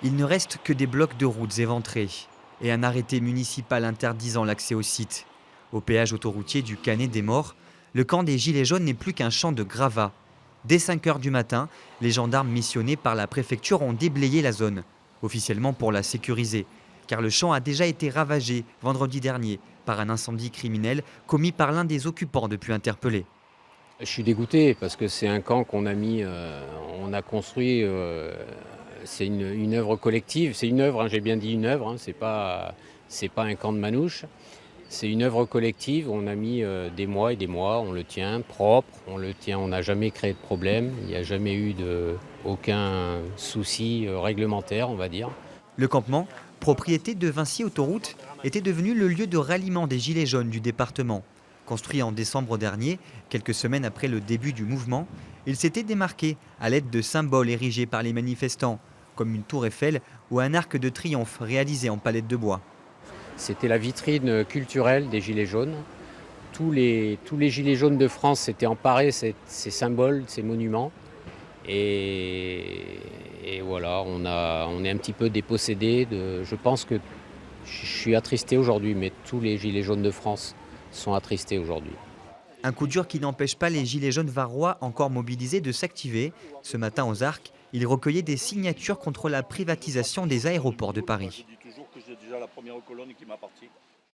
Il ne reste que des blocs de routes éventrés et un arrêté municipal interdisant l'accès au site. Au péage autoroutier du Canet-des-Maures, le camp des Gilets jaunes n'est plus qu'un champ de gravats. Dès 5 heures du matin, les gendarmes missionnés par la préfecture ont déblayé la zone, officiellement pour la sécuriser, car le champ a déjà été ravagé vendredi dernier par un incendie criminel commis par l'un des occupants depuis interpellé. Je suis dégoûté parce que c'est un camp qu'on a mis, on a construit, c'est une œuvre collective. C'est une œuvre, hein, j'ai bien dit une œuvre, hein, c'est pas un camp de manouches. C'est une œuvre collective, on a mis des mois et des mois, on le tient propre, on n'a jamais créé de problème, il n'y a jamais eu aucun souci réglementaire, on va dire. Le campement, propriété de Vinci Autoroute, était devenu le lieu de ralliement des Gilets jaunes du département. Construit en décembre dernier, quelques semaines après le début du mouvement, il s'était démarqué à l'aide de symboles érigés par les manifestants, comme une tour Eiffel ou un arc de triomphe réalisé en palette de bois. C'était la vitrine culturelle des Gilets jaunes. Tous les Gilets jaunes de France s'étaient emparés de ces symboles, ces monuments. Et voilà, on est un petit peu dépossédé. Je pense que je suis attristé aujourd'hui, mais tous les Gilets jaunes de France sont attristés aujourd'hui. Un coup dur qui n'empêche pas les Gilets jaunes varois encore mobilisés de s'activer. Ce matin aux Arcs, ils recueillaient des signatures contre la privatisation des aéroports de Paris. Je dis toujours que j'ai déjà la première colonne qui m'appartient.